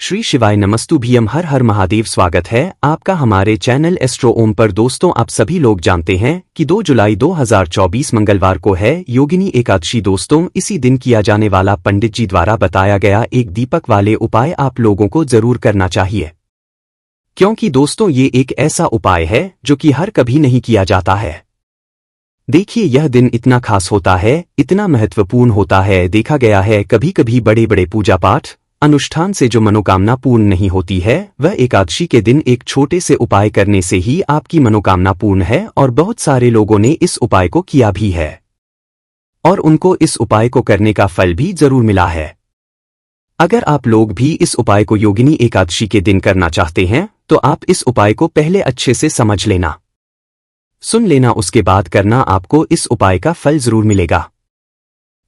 श्री शिवाय नमस्तुभ्यम हर हर महादेव। स्वागत है आपका हमारे चैनल एस्ट्रो ओम पर। दोस्तों, आप सभी लोग जानते हैं कि 2 जुलाई 2024 मंगलवार को है योगिनी एकादशी। दोस्तों, इसी दिन किया जाने वाला पंडित जी द्वारा बताया गया एक दीपक वाले उपाय आप लोगों को जरूर करना चाहिए, क्योंकि दोस्तों ये एक ऐसा उपाय है जो कि हर कभी नहीं किया जाता है। देखिए, यह दिन इतना खास होता है, इतना महत्वपूर्ण होता है। देखा गया है कभी कभी बड़े बड़े पूजा पाठ अनुष्ठान से जो मनोकामना पूर्ण नहीं होती है, वह एकादशी के दिन एक छोटे से उपाय करने से ही आपकी मनोकामना पूर्ण है। और बहुत सारे लोगों ने इस उपाय को किया भी है और उनको इस उपाय को करने का फल भी जरूर मिला है। अगर आप लोग भी इस उपाय को योगिनी एकादशी के दिन करना चाहते हैं तो आप इस उपाय को पहले अच्छे से समझ लेना, सुन लेना, उसके बाद करना, आपको इस उपाय का फल जरूर मिलेगा।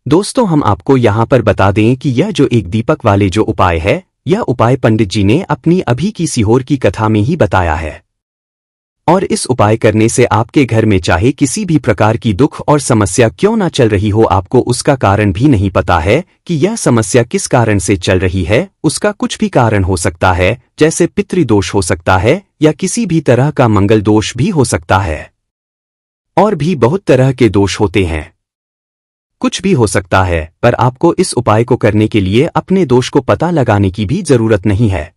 दोस्तों, हम आपको यहां पर बता दें कि यह जो एक दीपक वाले जो उपाय है, यह उपाय पंडित जी ने अपनी अभी की सीहोर की कथा में ही बताया है। और इस उपाय करने से आपके घर में चाहे किसी भी प्रकार की दुख और समस्या क्यों ना चल रही हो, आपको उसका कारण भी नहीं पता है कि यह समस्या किस कारण से चल रही है। उसका कुछ भी कारण हो सकता है, जैसे पितृदोष हो सकता है या किसी भी तरह का मंगल दोष भी हो सकता है, और भी बहुत तरह के दोष होते हैं, कुछ भी हो सकता है। पर आपको इस उपाय को करने के लिए अपने दोष को पता लगाने की भी जरूरत नहीं है।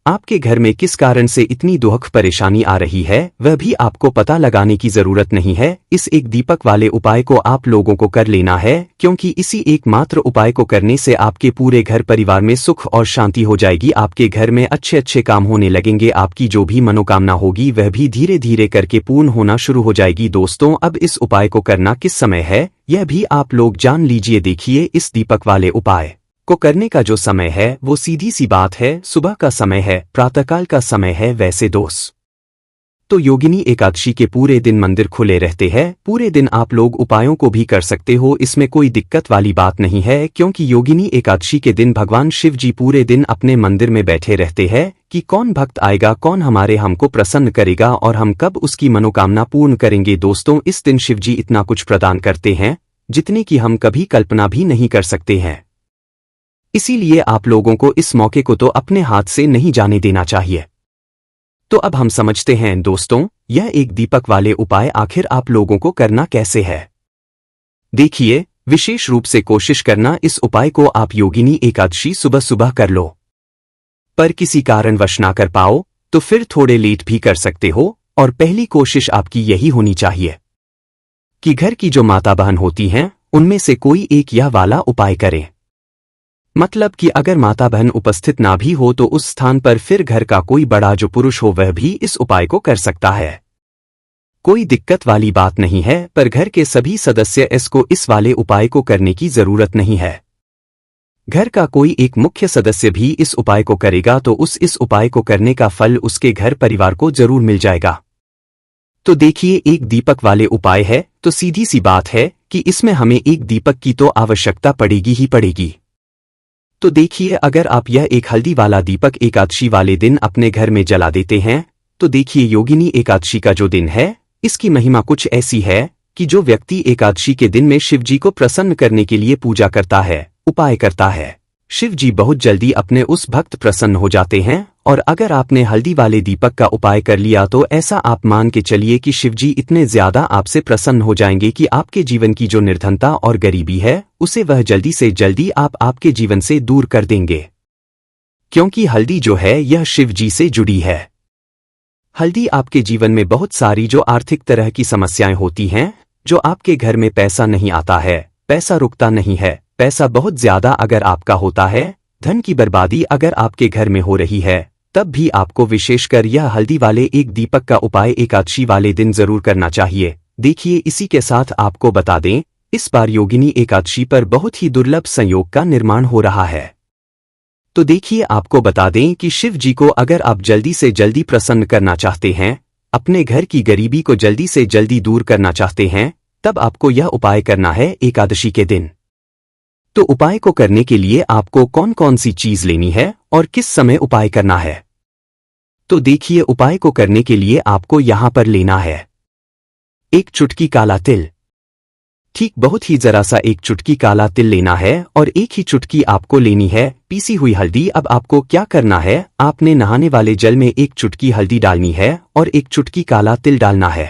आपके घर में किस कारण से इतनी दुख परेशानी आ रही है, वह भी आपको पता लगाने की जरूरत नहीं है। इस एक दीपक वाले उपाय को आप लोगों को कर लेना है, क्योंकि इसी एकमात्र उपाय को करने से आपके पूरे घर परिवार में सुख और शांति हो जाएगी। आपके घर में अच्छे अच्छे काम होने लगेंगे। आपकी जो भी मनोकामना होगी वह भी धीरे धीरे करके पूर्ण होना शुरू हो जाएगी। दोस्तों, अब इस उपाय को करना किस समय है, यह भी आप लोग जान लीजिए। देखिए, इस दीपक वाले उपाय को करने का जो समय है वो सीधी सी बात है, सुबह का समय है, प्रातःकाल का समय है। वैसे दोस्त तो योगिनी एकादशी के पूरे दिन मंदिर खुले रहते हैं। पूरे दिन आप लोग उपायों को भी कर सकते हो, इसमें कोई दिक्कत वाली बात नहीं है, क्योंकि योगिनी एकादशी के दिन भगवान शिव जी पूरे दिन अपने मंदिर में बैठे रहते हैं कि कौन भक्त आएगा, कौन हमको प्रसन्न करेगा और हम कब उसकी मनोकामना पूर्ण करेंगे। दोस्तों, इस दिन शिव जी इतना कुछ प्रदान करते हैं जितने की हम कभी कल्पना भी नहीं कर सकते हैं। इसीलिए आप लोगों को इस मौके को तो अपने हाथ से नहीं जाने देना चाहिए। तो अब हम समझते हैं दोस्तों, यह एक दीपक वाले उपाय आखिर आप लोगों को करना कैसे है। देखिए, विशेष रूप से कोशिश करना इस उपाय को आप योगिनी एकादशी सुबह सुबह कर लो। पर किसी कारणवश ना कर पाओ तो फिर थोड़े लेट भी कर सकते हो। और पहली कोशिश आपकी यही होनी चाहिए कि घर की जो माता बहन होती हैं उनमें से कोई एक यह वाला उपाय करें। मतलब कि अगर माता बहन उपस्थित ना भी हो तो उस स्थान पर फिर घर का कोई बड़ा जो पुरुष हो वह भी इस उपाय को कर सकता है। कोई दिक्कत वाली बात नहीं है, पर घर के सभी सदस्य इसको इस वाले उपाय को करने की जरूरत नहीं है। घर का कोई एक मुख्य सदस्य भी इस उपाय को करेगा तो इस उपाय को करने का फल उसके घर परिवार को जरूर मिल जाएगा। तो देखिए, एक दीपक वाले उपाय है तो सीधी सी बात है कि इसमें हमें एक दीपक की तो आवश्यकता पड़ेगी ही पड़ेगी। तो देखिए, अगर आप यह एक हल्दी वाला दीपक एकादशी वाले दिन अपने घर में जला देते हैं तो देखिए, योगिनी एकादशी का जो दिन है इसकी महिमा कुछ ऐसी है कि जो व्यक्ति एकादशी के दिन में शिव जी को प्रसन्न करने के लिए पूजा करता है, उपाय करता है, शिव जी बहुत जल्दी अपने उस भक्त प्रसन्न हो जाते हैं। और अगर आपने हल्दी वाले दीपक का उपाय कर लिया तो ऐसा आप मान के चलिए कि शिव जी इतने ज्यादा आपसे प्रसन्न हो जाएंगे कि आपके जीवन की जो निर्धनता और गरीबी है उसे वह जल्दी से जल्दी आपके जीवन से दूर कर देंगे, क्योंकि हल्दी जो है यह शिव जी से जुड़ी है। हल्दी आपके जीवन में बहुत सारी जो आर्थिक तरह की समस्याएं होती हैं, जो आपके घर में पैसा नहीं आता है, पैसा रुकता नहीं है, पैसा बहुत ज्यादा अगर आपका होता है, धन की बर्बादी अगर आपके घर में हो रही है, तब भी आपको विशेषकर यह हल्दी वाले एक दीपक का उपाय एकादशी वाले दिन जरूर करना चाहिए। देखिए, इसी के साथ आपको बता दें, इस बार योगिनी एकादशी पर बहुत ही दुर्लभ संयोग का निर्माण हो रहा है। तो देखिए, आपको बता दें कि शिव जी को अगर आप जल्दी से जल्दी प्रसन्न करना चाहते हैं, अपने घर की गरीबी को जल्दी से जल्दी दूर करना चाहते हैं, तब आपको यह उपाय करना है एकादशी के दिन। तो उपाय को करने के लिए आपको कौन कौन सी चीज लेनी है और किस समय उपाय करना है। तो देखिए, उपाय को करने के लिए आपको यहां पर लेना है एक चुटकी काला तिल। ठीक बहुत ही जरा सा एक चुटकी काला तिल लेना है और एक ही चुटकी आपको लेनी है पीसी हुई हल्दी। अब आपको क्या करना है, आपने नहाने वाले जल में एक चुटकी हल्दी डालनी है और एक चुटकी काला तिल डालना है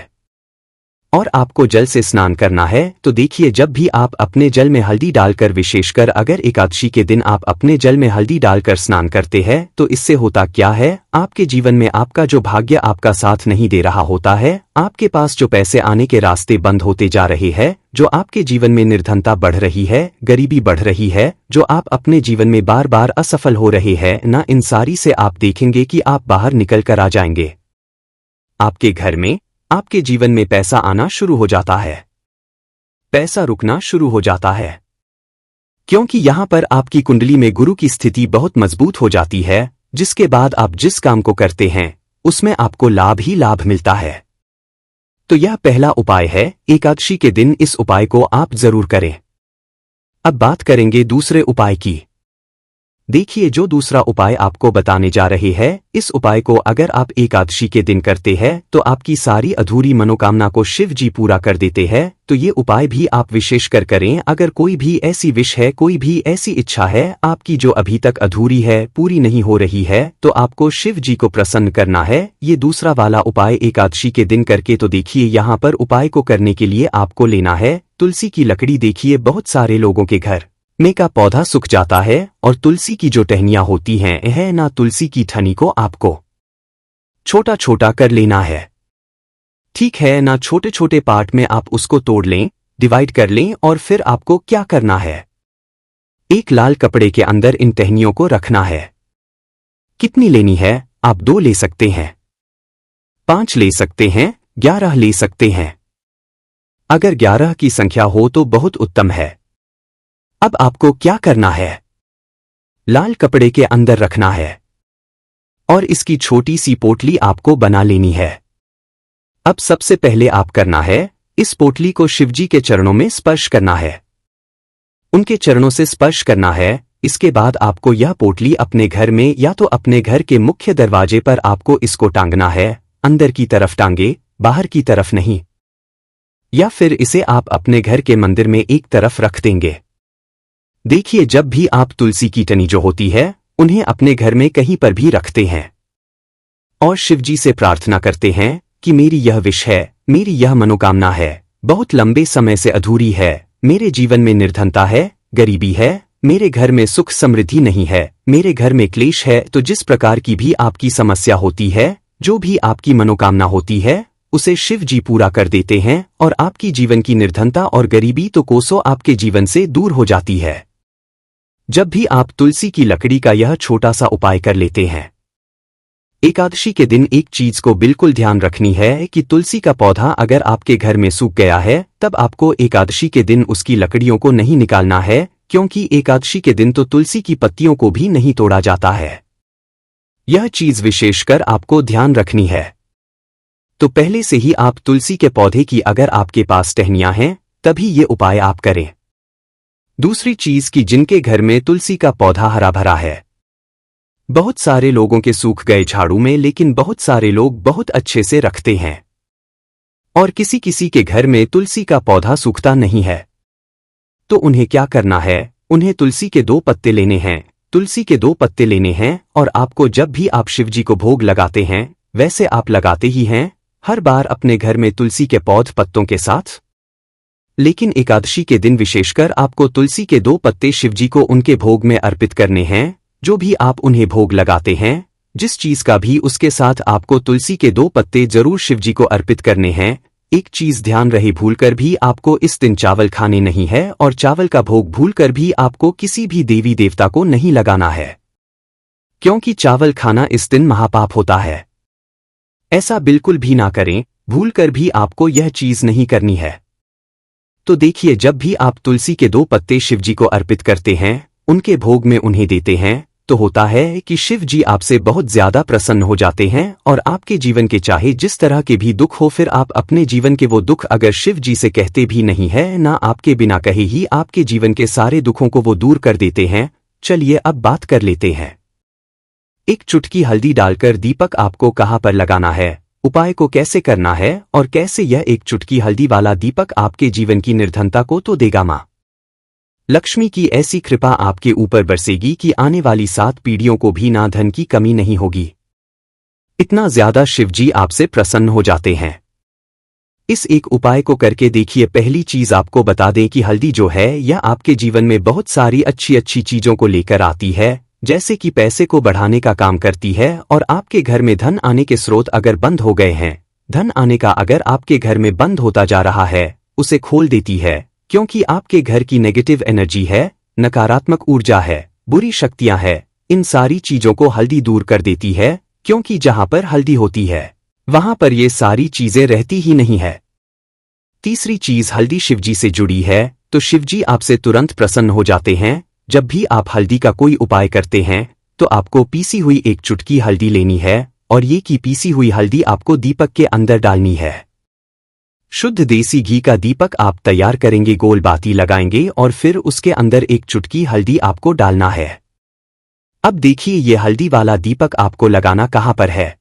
और आपको जल से स्नान करना है। तो देखिए, जब भी आप अपने जल में हल्दी डालकर, विशेषकर अगर एकादशी के दिन आप अपने जल में हल्दी डालकर स्नान करते हैं, तो इससे होता क्या है, आपके जीवन में आपका जो भाग्य आपका साथ नहीं दे रहा होता है, आपके पास जो पैसे आने के रास्ते बंद होते जा रहे हैं, जो आपके जीवन में निर्धनता बढ़ रही है, गरीबी बढ़ रही है, जो आप अपने जीवन में बार बार असफल हो रहे हैं ना, इन सारी से आप देखेंगे कि आप बाहर निकल कर आ जाएंगे। आपके घर में, आपके जीवन में पैसा आना शुरू हो जाता है, पैसा रुकना शुरू हो जाता है, क्योंकि यहां पर आपकी कुंडली में गुरु की स्थिति बहुत मजबूत हो जाती है, जिसके बाद आप जिस काम को करते हैं उसमें आपको लाभ ही लाभ मिलता है। तो यह पहला उपाय है, एकादशी के दिन इस उपाय को आप जरूर करें। अब बात करेंगे दूसरे उपाय की। देखिए, जो दूसरा उपाय आपको बताने जा रहे हैं, इस उपाय को अगर आप एकादशी के दिन करते हैं तो आपकी सारी अधूरी मनोकामना को शिव जी पूरा कर देते हैं। तो ये उपाय भी आप विशेषकर करें। अगर कोई भी ऐसी विश है, कोई भी ऐसी इच्छा है आपकी जो अभी तक अधूरी है, पूरी नहीं हो रही है, तो आपको शिव जी को प्रसन्न करना है। ये दूसरा वाला उपाय एकादशी के दिन करके, तो देखिए यहाँ पर उपाय को करने के लिए आपको लेना है तुलसी की लकड़ी। देखिए, बहुत सारे लोगों के घर में का पौधा सूख जाता है और तुलसी की जो टहनियां होती हैं है ना, तुलसी की ठनी को आपको छोटा छोटा कर लेना है, ठीक है ना। छोटे छोटे पार्ट में आप उसको तोड़ लें, डिवाइड कर लें और फिर आपको क्या करना है, एक लाल कपड़े के अंदर इन टहनियों को रखना है। कितनी लेनी है, आप 2 ले सकते हैं, 5 ले सकते हैं, 11 ले सकते हैं। अगर 11 की संख्या हो तो बहुत उत्तम है। अब आपको क्या करना है, लाल कपड़े के अंदर रखना है और इसकी छोटी सी पोटली आपको बना लेनी है। अब सबसे पहले आप करना है, इस पोटली को शिवजी के चरणों में स्पर्श करना है, उनके चरणों से स्पर्श करना है। इसके बाद आपको यह पोटली अपने घर में या तो अपने घर के मुख्य दरवाजे पर आपको इसको टांगना है, अंदर की तरफ टांगे, बाहर की तरफ नहीं, या फिर इसे आप अपने घर के मंदिर में एक तरफ रख देंगे। देखिए, जब भी आप तुलसी की टनी जो होती है उन्हें अपने घर में कहीं पर भी रखते हैं और शिवजी से प्रार्थना करते हैं कि मेरी यह विश है, मेरी यह मनोकामना है, बहुत लंबे समय से अधूरी है, मेरे जीवन में निर्धनता है, गरीबी है, मेरे घर में सुख समृद्धि नहीं है, मेरे घर में क्लेश है। तो जिस प्रकार की भी आपकी समस्या होती है, जो भी आपकी मनोकामना होती है, उसे शिव जी पूरा कर देते हैं और आपकी जीवन की निर्धनता और गरीबी तो कोसों आपके जीवन से दूर हो जाती है। जब भी आप तुलसी की लकड़ी का यह छोटा सा उपाय कर लेते हैं, एकादशी के दिन एक चीज को बिल्कुल ध्यान रखनी है कि तुलसी का पौधा अगर आपके घर में सूख गया है, तब आपको एकादशी के दिन उसकी लकड़ियों को नहीं निकालना है, क्योंकि एकादशी के दिन तो तुलसी की पत्तियों को भी नहीं तोड़ा जाता है। यह चीज विशेषकर आपको ध्यान रखनी है। तो पहले से ही आप तुलसी के पौधे की अगर आपके पास टहनियां हैं, तभी ये उपाय आप करें। दूसरी चीज कि जिनके घर में तुलसी का पौधा हरा भरा है, बहुत सारे लोगों के सूख गए झाड़ू में, लेकिन बहुत सारे लोग बहुत अच्छे से रखते हैं और किसी किसी के घर में तुलसी का पौधा सूखता नहीं है। तो उन्हें क्या करना है, उन्हें तुलसी के 2 पत्ते लेने हैं, तुलसी के 2 पत्ते लेने हैं और आपको जब भी आप शिवजी को भोग लगाते हैं, वैसे आप लगाते ही हैं हर बार अपने घर में तुलसी के पौध पत्तों के साथ, लेकिन एकादशी के दिन विशेषकर आपको तुलसी के 2 पत्ते शिवजी को उनके भोग में अर्पित करने हैं। जो भी आप उन्हें भोग लगाते हैं, जिस चीज का भी, उसके साथ आपको तुलसी के 2 पत्ते जरूर शिवजी को अर्पित करने हैं। एक चीज ध्यान रहे, भूलकर भी आपको इस दिन चावल खाने नहीं है और चावल का भोग भूलकर भी आपको किसी भी देवी देवता को नहीं लगाना है, क्योंकि चावल खाना इस दिन महापाप होता है। ऐसा बिल्कुल भी ना करें, भूलकर भी आपको यह चीज नहीं करनी है। तो देखिए, जब भी आप तुलसी के 2 पत्ते शिवजी को अर्पित करते हैं, उनके भोग में उन्हें देते हैं, तो होता है कि शिव जी आपसे बहुत ज्यादा प्रसन्न हो जाते हैं और आपके जीवन के चाहे जिस तरह के भी दुख हो, फिर आप अपने जीवन के वो दुख अगर शिव जी से कहते भी नहीं है ना, आपके बिना कहे ही आपके जीवन के सारे दुखों को वो दूर कर देते हैं। चलिए अब बात कर लेते हैं। एक चुटकी हल्दी डालकर दीपक आपको कहाँ पर लगाना है, उपाय को कैसे करना है और कैसे यह एक चुटकी हल्दी वाला दीपक आपके जीवन की निर्धनता को तो देगा। मां लक्ष्मी की ऐसी कृपा आपके ऊपर बरसेगी कि आने वाली 7 पीढ़ियों को भी ना धन की कमी नहीं होगी। इतना ज्यादा शिवजी आपसे प्रसन्न हो जाते हैं। इस एक उपाय को करके देखिए। पहली चीज आपको बता दें कि हल्दी जो है यह आपके जीवन में बहुत सारी अच्छी अच्छी चीजों को लेकर आती है, जैसे कि पैसे को बढ़ाने का काम करती है और आपके घर में धन आने के स्रोत अगर बंद हो गए हैं, धन आने का अगर आपके घर में बंद होता जा रहा है, उसे खोल देती है, क्योंकि आपके घर की नेगेटिव एनर्जी है, नकारात्मक ऊर्जा है, बुरी शक्तियां है, इन सारी चीजों को हल्दी दूर कर देती है, क्योंकि जहां पर हल्दी होती है वहां पर ये सारी चीजें रहती ही नहीं है। तीसरी चीज, हल्दी शिवजी से जुड़ी है, तो शिवजी आपसे तुरंत प्रसन्न हो जाते हैं। जब भी आप हल्दी का कोई उपाय करते हैं तो आपको पीसी हुई एक चुटकी हल्दी लेनी है और ये की पीसी हुई हल्दी आपको दीपक के अंदर डालनी है। शुद्ध देसी घी का दीपक आप तैयार करेंगे, गोल बाती लगाएंगे और फिर उसके अंदर एक चुटकी हल्दी आपको डालना है। अब देखिए ये हल्दी वाला दीपक आपको लगाना कहां पर है।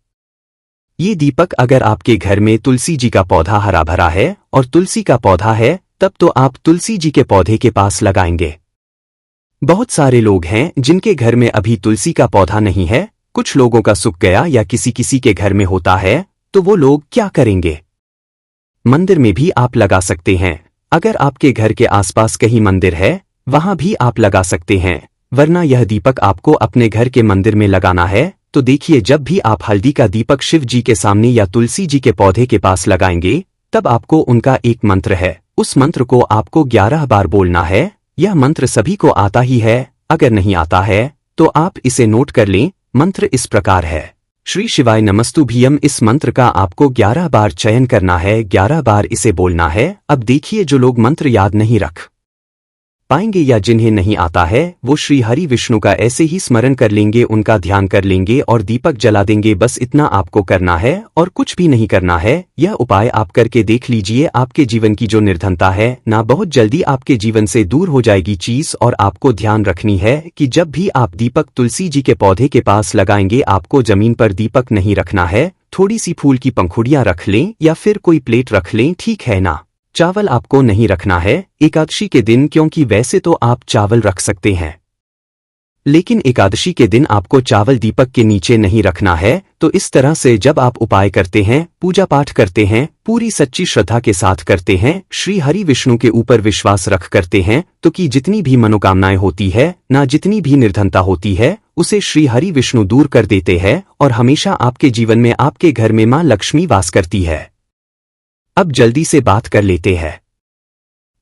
ये दीपक अगर आपके घर में तुलसी जी का पौधा हरा भरा है और तुलसी का पौधा है, तब तो आप तुलसी जी के पौधे के पास लगाएंगे। बहुत सारे लोग हैं जिनके घर में अभी तुलसी का पौधा नहीं है, कुछ लोगों का सूख गया या किसी किसी के घर में होता है, तो वो लोग क्या करेंगे, मंदिर में भी आप लगा सकते हैं। अगर आपके घर के आसपास कहीं मंदिर है वहां भी आप लगा सकते हैं, वरना यह दीपक आपको अपने घर के मंदिर में लगाना है। तो देखिए, जब भी आप हल्दी का दीपक शिव जी के सामने या तुलसी जी के पौधे के पास लगाएंगे, तब आपको उनका एक मंत्र है, उस मंत्र को आपको 11 बार बोलना है। यह मंत्र सभी को आता ही है, अगर नहीं आता है तो आप इसे नोट कर लें। मंत्र इस प्रकार है, श्री शिवाय नमस्तुभ्यम। इस मंत्र का आपको 11 बार चयन करना है, 11 बार इसे बोलना है। अब देखिए, जो लोग मंत्र याद नहीं रख पाएंगे या जिन्हें नहीं आता है, वो श्री हरि विष्णु का ऐसे ही स्मरण कर लेंगे, उनका ध्यान कर लेंगे और दीपक जला देंगे। बस इतना आपको करना है और कुछ भी नहीं करना है। यह उपाय आप करके देख लीजिए, आपके जीवन की जो निर्धनता है ना, बहुत जल्दी आपके जीवन से दूर हो जाएगी चीज। और आपको ध्यान रखनी है कि जब भी आप दीपक तुलसी जी के पौधे के पास लगाएंगे, आपको जमीन पर दीपक नहीं रखना है, थोड़ी सी फूल की पंखुड़ियां रख लें या फिर कोई प्लेट रख लें, ठीक है ना। चावल आपको नहीं रखना है एकादशी के दिन, क्योंकि वैसे तो आप चावल रख सकते हैं, लेकिन एकादशी के दिन आपको चावल दीपक के नीचे नहीं रखना है। तो इस तरह से जब आप उपाय करते हैं, पूजा पाठ करते हैं, पूरी सच्ची श्रद्धा के साथ करते हैं, श्री हरि विष्णु के ऊपर विश्वास रख करते हैं, तो कि जितनी भी मनोकामनाएं होती है ना, जितनी भी निर्धनता होती है, उसे श्री हरि विष्णु दूर कर देते हैं और हमेशा आपके जीवन में, आपके घर में मां लक्ष्मी वास करती है। अब जल्दी से बात कर लेते हैं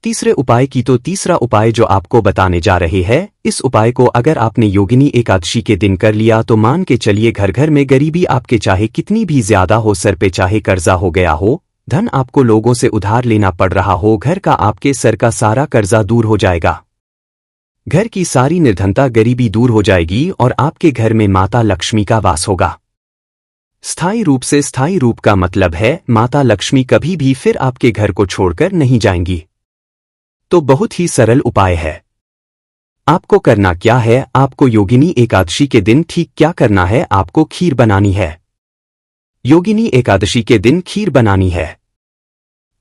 तीसरे उपाय की। तो तीसरा उपाय जो आपको बताने जा रहे हैं, इस उपाय को अगर आपने योगिनी एकादशी के दिन कर लिया तो मान के चलिए घर घर में गरीबी आपके चाहे कितनी भी ज्यादा हो, सर पे चाहे कर्जा हो गया हो, धन आपको लोगों से उधार लेना पड़ रहा हो, घर का आपके सर का सारा कर्जा दूर हो जाएगा, घर की सारी निर्धनता गरीबी दूर हो जाएगी और आपके घर में माता लक्ष्मी का वास होगा। स्थायी रूप से, स्थायी रूप का मतलब है माता लक्ष्मी कभी भी फिर आपके घर को छोड़कर नहीं जाएंगी। तो बहुत ही सरल उपाय है। आपको करना क्या है, आपको योगिनी एकादशी के दिन ठीक क्या करना है, आपको खीर बनानी है। योगिनी एकादशी के दिन खीर बनानी है।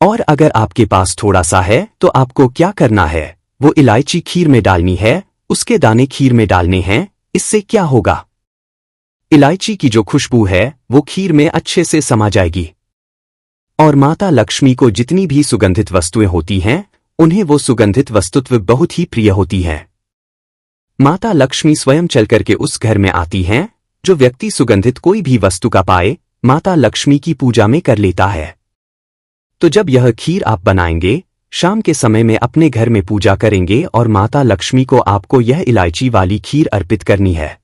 और अगर आपके पास थोड़ा सा है तो आपको क्या करना है, वो इलायची खीर में डालनी है, उसके दाने खीर में डालने हैं। इससे क्या होगा, इलायची की जो खुशबू है वो खीर में अच्छे से समा जाएगी और माता लक्ष्मी को जितनी भी सुगंधित वस्तुएं होती हैं, उन्हें वो सुगंधित वस्तुत्व बहुत ही प्रिय होती हैं। माता लक्ष्मी स्वयं चलकर के उस घर में आती हैं। जो व्यक्ति सुगंधित कोई भी वस्तु का पाए, माता लक्ष्मी की पूजा में कर लेता है। तो जब यह खीर आप बनाएंगे, शाम के समय में अपने घर में पूजा करेंगे और माता लक्ष्मी को आपको यह इलायची वाली खीर अर्पित करनी है।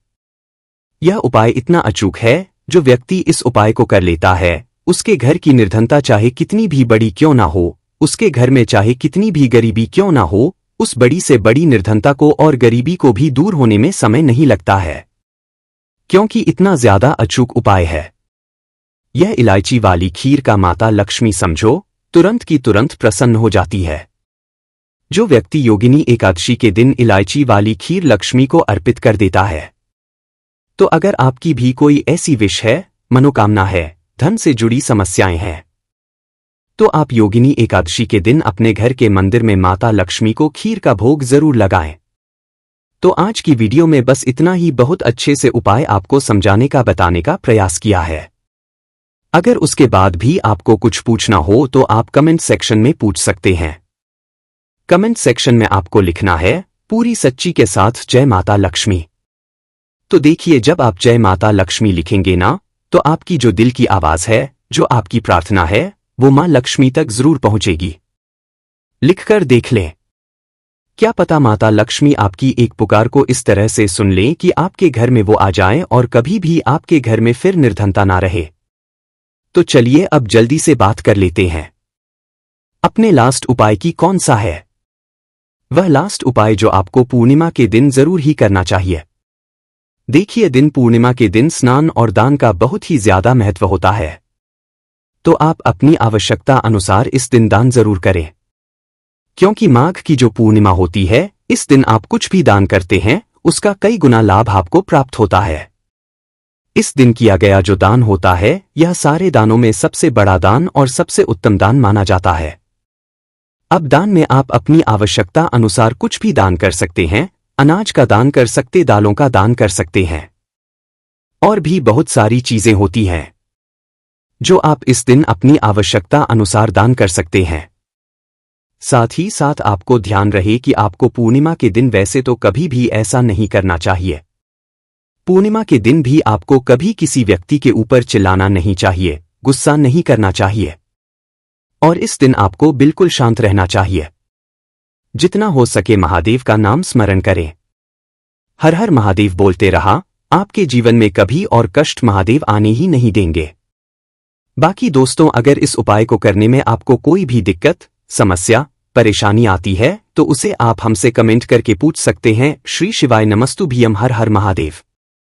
यह उपाय इतना अचूक है, जो व्यक्ति इस उपाय को कर लेता है, उसके घर की निर्धनता चाहे कितनी भी बड़ी क्यों ना हो, उसके घर में चाहे कितनी भी गरीबी क्यों ना हो, उस बड़ी से बड़ी निर्धनता को और गरीबी को भी दूर होने में समय नहीं लगता है, क्योंकि इतना ज्यादा अचूक उपाय है। यह इलायची वाली खीर का माता लक्ष्मी समझो तुरंत की तुरंत प्रसन्न हो जाती है। जो व्यक्ति योगिनी एकादशी के दिन इलायची वाली खीर लक्ष्मी को अर्पित कर देता है, तो अगर आपकी भी कोई ऐसी विश है, मनोकामना है, धन से जुड़ी समस्याएं हैं, तो आप योगिनी एकादशी के दिन अपने घर के मंदिर में माता लक्ष्मी को खीर का भोग जरूर लगाएं। तो आज की वीडियो में बस इतना ही, बहुत अच्छे से उपाय आपको समझाने का बताने का प्रयास किया है। अगर उसके बाद भी आपको कुछ पूछना हो तो आप कमेंट सेक्शन में पूछ सकते हैं। कमेंट सेक्शन में आपको लिखना है पूरी सच्ची के साथ जय माता लक्ष्मी। तो देखिए, जब आप जय माता लक्ष्मी लिखेंगे ना, तो आपकी जो दिल की आवाज है, जो आपकी प्रार्थना है, वो मां लक्ष्मी तक जरूर पहुंचेगी। लिखकर देख लें, क्या पता माता लक्ष्मी आपकी एक पुकार को इस तरह से सुन लें कि आपके घर में वो आ जाएं और कभी भी आपके घर में फिर निर्धनता ना रहे। तो चलिए अब जल्दी से बात कर लेते हैं। अपने लास्ट उपाय की कौन सा है? वह लास्ट उपाय जो आपको पूर्णिमा के दिन जरूर ही करना चाहिए। देखिए, दिन पूर्णिमा के दिन स्नान और दान का बहुत ही ज्यादा महत्व होता है, तो आप अपनी आवश्यकता अनुसार इस दिन दान जरूर करें। क्योंकि माघ की जो पूर्णिमा होती है, इस दिन आप कुछ भी दान करते हैं, उसका कई गुना लाभ आपको प्राप्त होता है। इस दिन किया गया जो दान होता है, यह सारे दानों में सबसे बड़ा दान और सबसे उत्तम दान माना जाता है। अब दान में आप अपनी आवश्यकता अनुसार कुछ भी दान कर सकते हैं। अनाज का दान कर सकते, दालों का दान कर सकते हैं, और भी बहुत सारी चीजें होती हैं जो आप इस दिन अपनी आवश्यकता अनुसार दान कर सकते हैं। साथ ही साथ आपको ध्यान रहे कि आपको पूर्णिमा के दिन वैसे तो कभी भी ऐसा नहीं करना चाहिए। पूर्णिमा के दिन भी आपको कभी किसी व्यक्ति के ऊपर चिल्लाना नहीं चाहिए, गुस्सा नहीं करना चाहिए, और इस दिन आपको बिल्कुल शांत रहना चाहिए। जितना हो सके महादेव का नाम स्मरण करें। हर हर महादेव बोलते रहा, आपके जीवन में कभी और कष्ट महादेव आने ही नहीं देंगे। बाकी दोस्तों, अगर इस उपाय को करने में आपको कोई भी दिक्कत, समस्या, परेशानी आती है तो उसे आप हमसे कमेंट करके पूछ सकते हैं। श्री शिवाय नमस्तुभ्यम। हर हर महादेव।